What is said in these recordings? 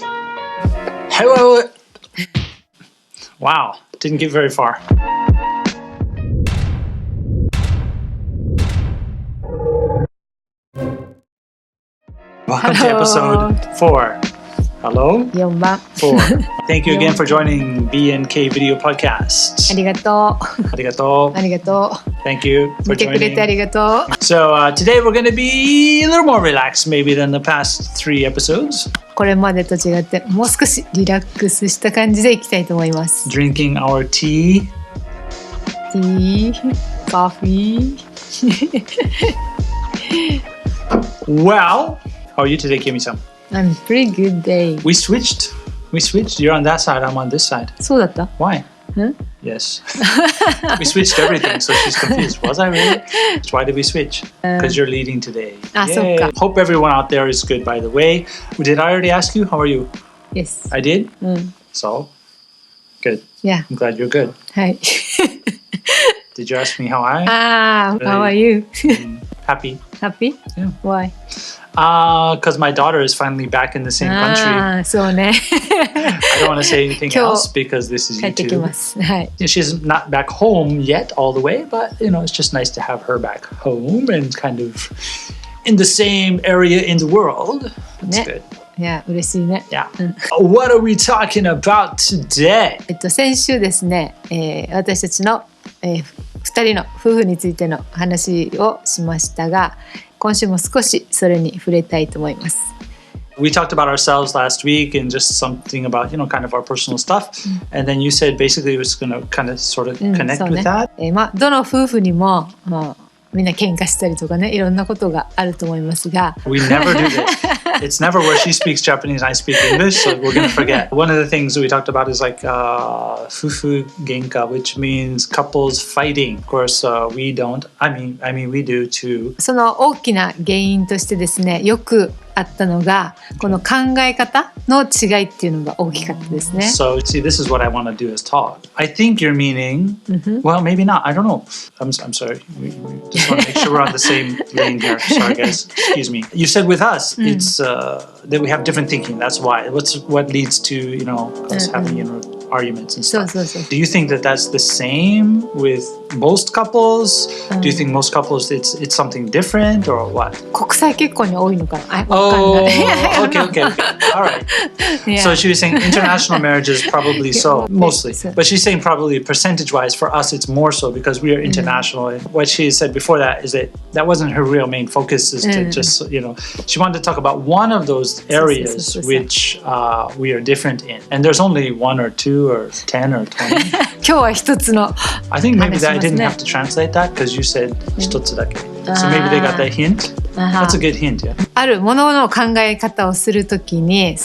Hello. Wow, didn't get very far. Welcome to episode 4. Hello? 4番 4. Thank you again for joining BNK Video Podcast. ありがとうありがとう。ありがとう Thank you 見 for てくれてあ joining. りがとう So today we're going to be a little more relaxed maybe than the past 3 episodes. これまでと違ってもう少しリラックスした感じでいきたいと思います Drinking our tea. ティーコーヒー Well, how are you today, Kimi-san? I'm pretty good day We switched. You're on that side, I'm on this side. そうだった Why? Yes. We switched everything, so she's confused. Was I really? Why did we switch? Because you're leading today. Yay. Hope everyone out there is good, by the way. Did I already ask you? How are you? Yes I did? So? Good. Yeah I'm glad you're good. はい Did you ask me how I am? How are you? Happy. Happy? Yeah. Why? Because my daughter is finally back in the same country. そうね I don't want to say anything else because this is 帰ってき YouTube. ますはい She's not back home yet all the way, but it's just nice to have her back home and kind of in the same area in the world. That's good. いや嬉しいね Yeah. What are we talking about today? 先週ですね、私たちの、2人の夫婦についての話をしましたが今週も少しそれに触れたいと思います We talked about ourselves last week and just something about, kind of our personal stuff. And then you said basically it was going to kind of sort of connect そうね with that. どの夫婦にも、みんな喧嘩したりとかねいろんなことがあると思いますが We never do this. It's never where she speaks Japanese and I speak English, so we're going to forget. One of the things that we talked about is like fufu genka, which means couples fighting. Of course, we don't. I mean, we do too. その大きな原因としてですねよくあったのがこの考え方の違いっていうのが大きかったですね So, see, this is what I want to do is talk. I think you're meaning, well, maybe not. I don't know. I'm sorry. We just want to make sure we're on the same lane here. Sorry, guys. Excuse me. You said with us, it's that we have different thinking. That's why. What leads to, us having, arguments and stuff. そうそうそう Do you think that that's the same with most couples? Do you think most couples it's something different or what? 国際結婚に多いのかな Oh, okay. All right. Yeah. So she was saying international marriages probably so, mostly. So- But she's saying probably percentage-wise for us it's more so because we are international. And what she said before that is that wasn't her real main focus is to just, she wanted to talk about one of those areas so. which we are different in. And there's only 1 or 2 or 10 or 20. 今日は一つの I think maybe that I didn't 話しますね have to translate that because you said 1つだけ. So maybe they got that hint. That's a good hint, yeah. あるものの考え方をするときに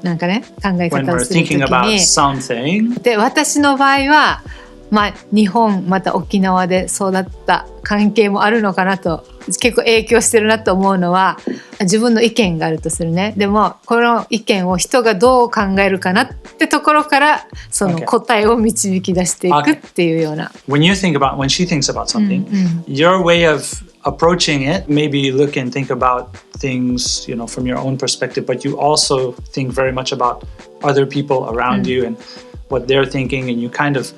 なんかね考え When 方 we're をするとき thinking about に something, で私の場合は日本また沖縄で育った関係もあるのかなと結構影響してるなと思うのは自分の意見があるとするねでもこの意見を人がどう考えるかなってところからその Okay. 答えを導き出していくっていうような、when she thinks about something, your way of approaching it, maybe look and think about things, from your own perspective, but you also think very much about other people around you and what they're thinking, and you kind of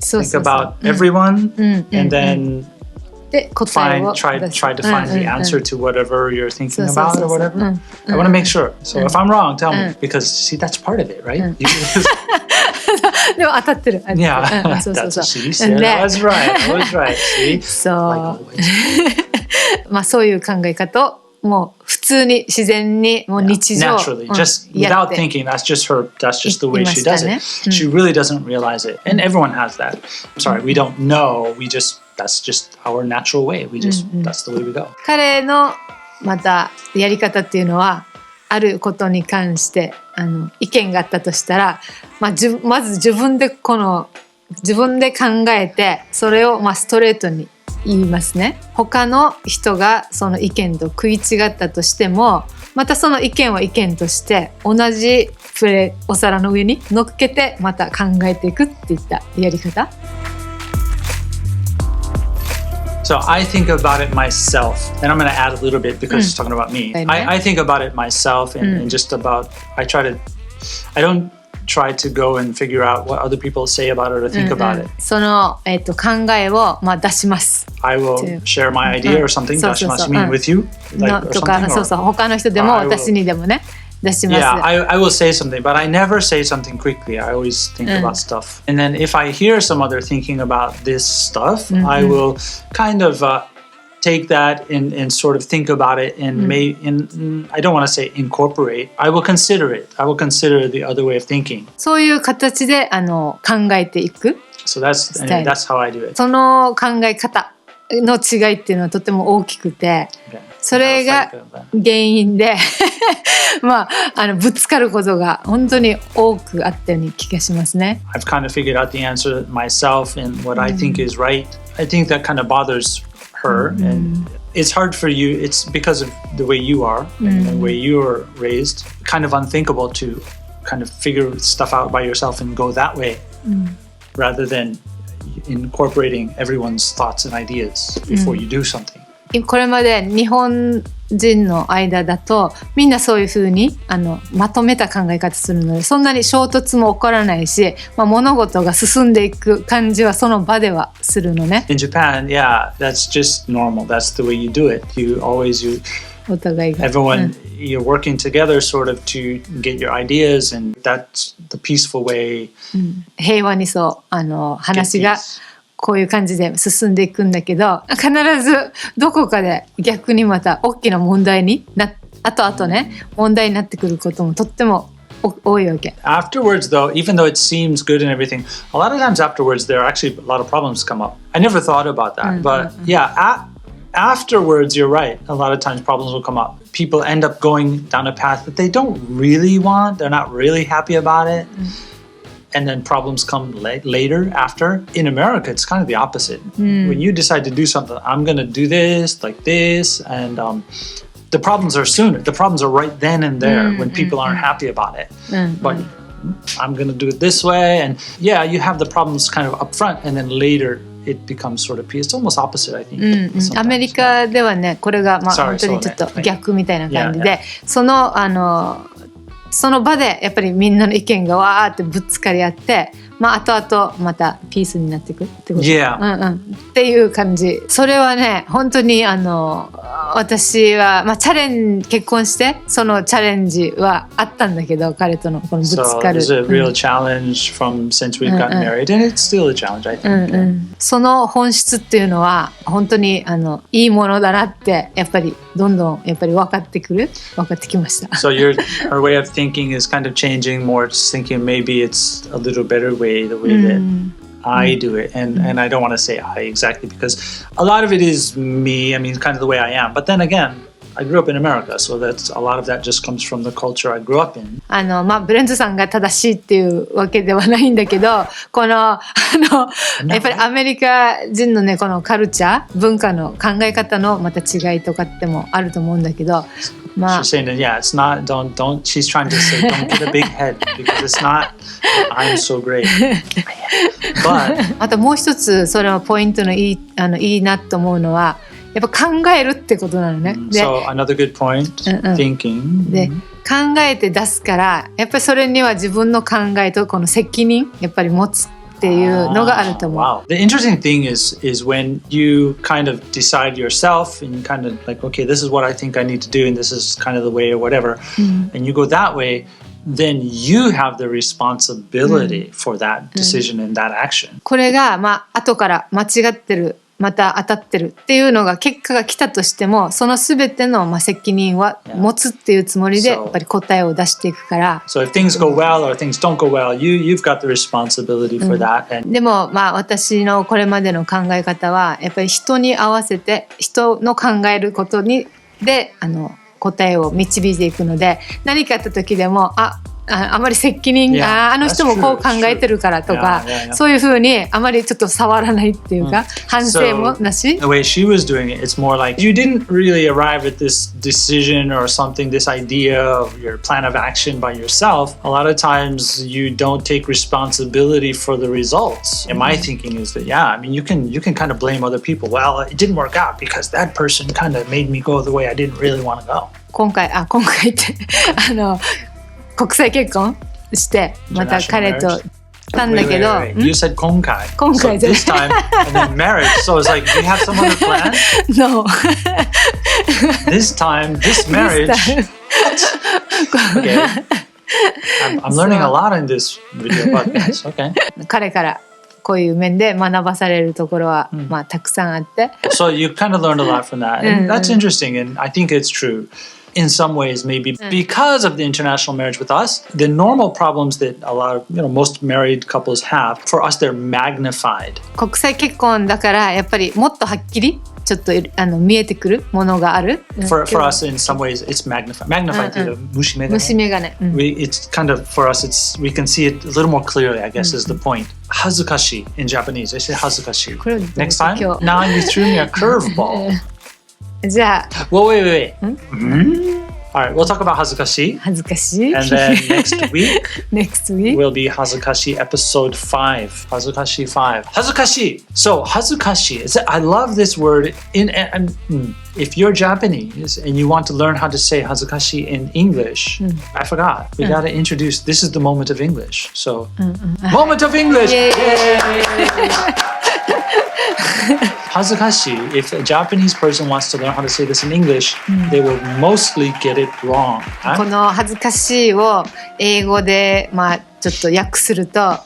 そう think そうそう about everyone, and then で答えを try 出す to find the answer to whatever you're thinking そうそう about そう or そう whatever. I want to make sure. So if I'm wrong, tell me, because see, that's part of it, right? You- でも当たってる yeah, そうそう that's そう what she said. で I was right. See, そう like always. そういう考え方をもう普通に自然にもう日常 naturally, just や without って thinking. That's just the way she 言いま does したね。 it. She really doesn't realize it, and everyone has that. I'm sorry, we don't know. That's just our natural way. That's the way we go. 彼のまたやり方っていうのはあることに関して意見があったとしたら、まず自分で考えてそれをストレートに言いますね。他の人がその意見と食い違ったとしてもまたその意見は意見として同じお皿の上に乗っけてまた考えていくっていったやり方。So I think about it myself, and I'm going to add a little bit because it's talking about me. I think about it myself and just about, I don't try to go and figure out what other people say about it or think about it. その、考えを、出します。I will share my idea or something. そうそうそう。出します。You mean with you? Like, or とか、 something? そうそう。他の人でも私にでもね、出します。Yeah, I will say something, but I never say something quickly. I always think about stuff. And then if I hear some other thinking about this stuff, I will kind of take that and sort of think about it and I don't want to say incorporate. I will consider it. I will consider the other way of thinking. そういう形で考えていく。So that's how I do it. その考え方の違いっていうのはとても大きくて、それが原因でぶつかることが本当に多くあったように気がしますね。I've kind of figured out the answer myself and what I think is right. I think that kind of bothers her and it's hard for you. It's because of the way you are and the way you were raised. Kind of unthinkable to kind of figure stuff out by yourself and go that way rather than incorporating everyone's thoughts and ideas before you do something. これまで日本人の間だとみんなそういう風にまとめた考え方するのでそんなに衝突も起こらないし、物事が進んでいく感じはその場ではするのね。In Japan, yeah, that's just normal. That's the way you do it. You お互いが everyone you're working together sort of to get your ideas and that's the peaceful way. 平和にそう話がこういう感じで進んでいくんだけど必ずどこかで逆にまた大きな問題に後々ね問題になってくることもとっても多いわけ。Afterwards though, even though it seems good and everything, a lot of times afterwards there are actually a lot of problems come up. I never thought about that, but yeah, afterwards you're right. A lot of times problems will come up. People end up going down a path that they don't really want. They're not really happy about it. And then problems come later after. In America, it's kind of the opposite. When you decide to do something, I'm going to do this, like this, and the problems are sooner. The problems are right then and there when people aren't happy about it. But I'm going to do it this way. And yeah, you have the problems kind of up front, and then later it becomes sort of peace. It's almost opposite, I think. アメリカではね、これが本当にちょっと逆みたいな感じで、その場でやっぱりみんなの意見がわーってぶつかり合って、後々またピースになっていくってこと、っていう感じ。それはね本当に私は、結婚してそのチャレンジはあったんだけど彼とのこのぶつかる。So it was a real challenge from since we've gotten married, and it's still a challenge, I think. その本質っていうのは本当にいいものだなってやっぱりどんどんやっぱり分かってきました。So her way of thinking is kind of changing more, just thinking maybe it's a little better way, the way that I do it. And I don't want to say I exactly because a lot of it is me, I mean, kind of the way I am. But then again, I grew up in America, so that's a lot of that just comes from the culture I grew up in. ブレントさんが正しいっていうわけではないんだけど、このやっぱりアメリカ人のねこのカルチャー、文化の考え方のまた違いとかってもあると思うんだけど、She's saying that yeah, it's not don't she's trying to say don't get a big head because it's not I'm so great. But あともう一つそれはポイントのいいなと思うのは。やっぱ考えるってことなのね。So another good point, thinking. で考えて出すからやっぱりそれには自分の考えとこの責任やっぱり持つっていうのがあると思う。Wow. The interesting thing is when you kind of decide yourself and you kind of like, okay, this is what I think I need to do and this is kind of the way or whatever, and you go that way, then you have the responsibility for that decision and that action. これが後から間違ってる。また当たってるっていうのが結果が来たとしてもその全ての責任は持つっていうつもりでやっぱり答えを出していくから。So if things go well or things don't go well, you've got the responsibility for that. でも私のこれまでの考え方はやっぱり人に合わせて人の考えることで答えを導いていくので何かあった時でもあまり責任、Yeah, あの人もこう考えてるからとか、そういうふうにあまりちょっと触らないっていうか、反省もなし。The way she was doing it, it's more like you didn't really arrive at this decision or something, this idea of your plan of action by yourself. A lot of times you don't take responsibility for the results. And my thinking is that, I mean, you can kind of blame other people. Well, it didn't work out because that person kind of made me go the way I didn't really want to go. 今回って国際結婚してまた彼としたんだけど、 You said 今回 今回 so this time and then marriage. So it's like, do you have some other plan? No. This time, this marriage. Okay. I'm learning a lot in this video podcast. Okay. 彼からこういう面で学ばされるところは、まあたくさんあって。So you kind of learned a lot from that. And that's interesting, and I think it's true. In some ways, maybe because of the international marriage with us, the normal problems that a lot of, most married couples have, for us, they're magnified. 国際結婚だからやっぱりもっとはっきりちょっと見えてくるものがある。For us, in some ways, it's magnified. Magnified to the 虫眼鏡。It's kind of, for us, we can see it a little more clearly, I guess, is the point. 恥ずかしい in Japanese. They say 恥ずかしい. Next time? Now you threw me a curveball. じゃあ wait. All right, we'll talk about 恥ずかしい 恥ずかしい and then next week will be 恥ずかしい episode 5 恥ずかしい5恥ずかしい So 恥ずかしい I love this word if you're Japanese and you want to learn how to say 恥ずかしい in English I forgot we got to introduce this is the moment of English so moment of English Yay! Hazukashi, if a Japanese person wants to learn how to say this in English, they will mostly get it wrong. この恥ずかしいを英語でちょっと訳すると、だ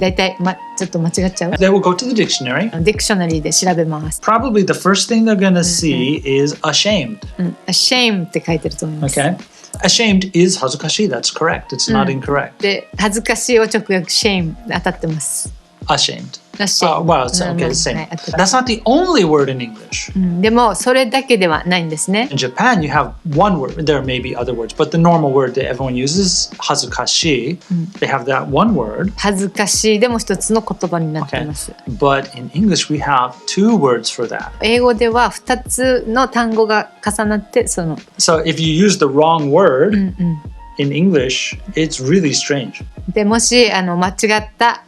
いたいちょっと間違っちゃう。They will go to the dictionary. ディクショナリーで調べます。Probably the first thing they're gonna see is ashamed. Ashamed って書いてると思います。Okay. Ashamed is 恥ずかしい That's correct. It's not incorrect. で、恥ずかしいを直訳 shame 当たってます。Ashamed. Well, it's okay, the same. That's not the only word in English. でもそれだけではないんですね。In Japan, you have one word. There may be other words, but the normal word that everyone uses, 恥ずかしい they have that one word. 恥ずかしいでも一つの言葉になっています。But in English, we have two words for that. 英語では二つの単語が重なってその。So if you use the wrong word in English, it's really strange. でもし間違った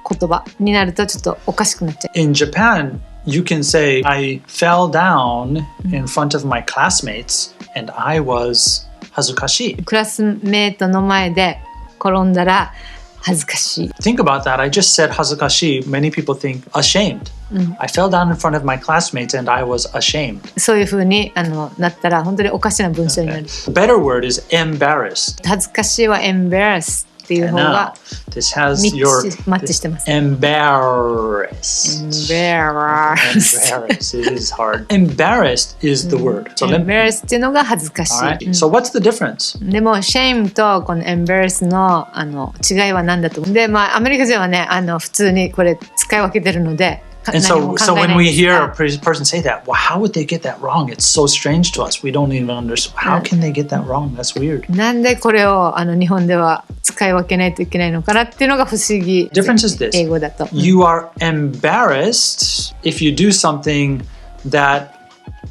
言葉になるとちょっとおかしくなっちゃう。In Japan, you can say, I fell down in front of my classmates and I was 恥ずかしい。クラスメートの前で転んだら恥ずかしい。Think about that. I just said 恥ずかしい. Many people think ashamed. I fell down in front of my classmates and I was ashamed. そういう風になったら本当におかしな文章になる。The better word is embarrassed. 恥ずかしいは embarrassed。っていう方が this has your マッチしてます。embarrassed. It is hard. Embarrassed is the word. So embarrassed っていうのが恥ずかしい。Alright. So what's the difference? でも shame とこの embarrass の違いは何だと思う。でアメリカ人はね普通にこれ使い分けてるので。And so when we hear a person say that, well, how would they get that wrong? It's so strange to us. We don't even understand. How can they get that wrong? That's weird. なんでこれを日本では使い分けないといけないのかなっていうのが不思議。Difference is this. 英語だと。You are embarrassed if you do something that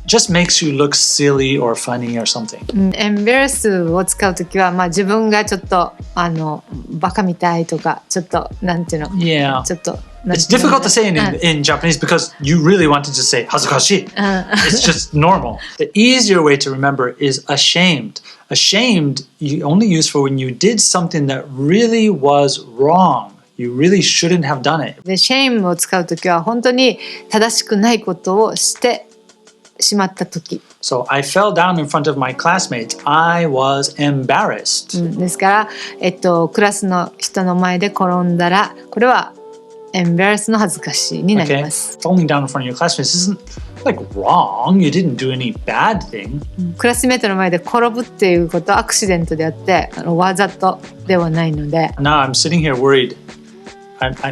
just makes you look silly or funny or something. embarrass を使うときは自分がちょっとバカみたいとかちょっとなんていうの。Yeah. ちょっと。It's difficult to say in Japanese because you really wanted to say 恥ずかしい. It's just normal. The easier way to remember is ashamed. Ashamed you only use for when you did something that really was wrong. You really shouldn't have done it. で shame を使うときは本当に正しくないことをしてしまったとき。So I fell down in front of my classmates. I was embarrassed. ですから、クラスの人の前で転んだらこれはembarrass の恥ずかしいになります。Falling down in front of your classmates isn't like wrong. You didn't do any bad thing. クラスメートの前で転ぶっていうことはアクシデントであってわざとではないので。Now I'm sitting here worried.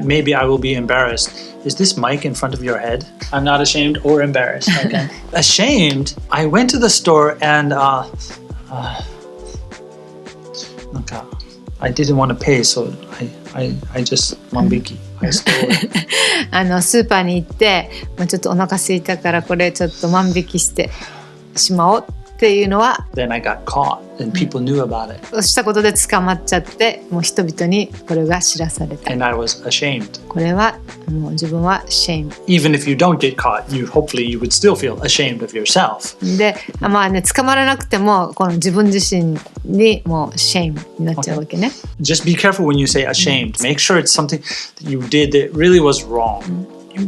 Maybe I will be embarrassed. Is this mic in front of your head? I'm not ashamed or embarrassed. Okay. Ashamed. I went to the store and なんか I didn't want to pay, so I just 万引き。I stole it. スーパーに行って、ちょっとお腹空いたからこれちょっと万引きしてしまおうっていうのは Then I got caught and people knew about it. そうしたことで捕まっちゃって、もう人々にこれが知らされた。And I was ashamed. これはもう自分は shame Even if you don't get caught, hopefully you would still feel ashamed of yourself. で、まあね、捕まらなくてもこの自分自身にもう shame になっちゃうわけね。Just be careful when you say ashamed. Make sure it's something that you did that really was wrong.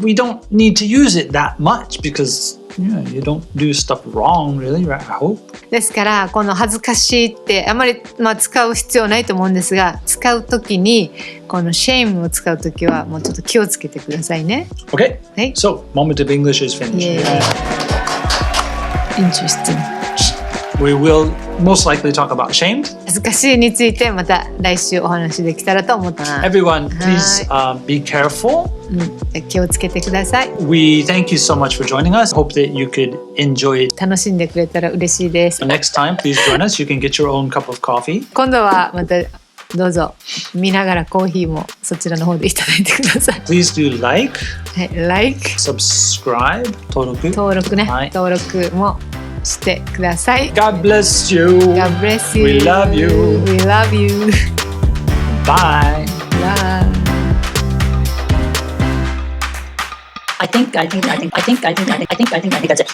We don't need to use it that much because you don't do stuff wrong, really, right? I hope. ですからこの恥ずかしいってあまり、使う必要ないと思うんですが、使うときにこの shame を使うときはもうちょっと気をつけてくださいね。Okay, はい。 so moment of English is finished. Interesting. We will most likely talk about ashamed. 恥ずかしいについてまた来週お話できたらと思ったな。Everyone, please be careful. 気をつけてください。 We thank you so much for joining us. Hope that you could enjoy it. 楽しんでくれたら嬉しいです。 Next time, please join us. You can get your own cup of coffee. 今度はまたどうぞ見ながらコーヒーもそちらの方でいただいてください。 Please do like, はい、like subscribe, 登録ね、はい登録もしてください。 God bless you. God bless you. We love you. We love you. Bye. Bye. I think that's it.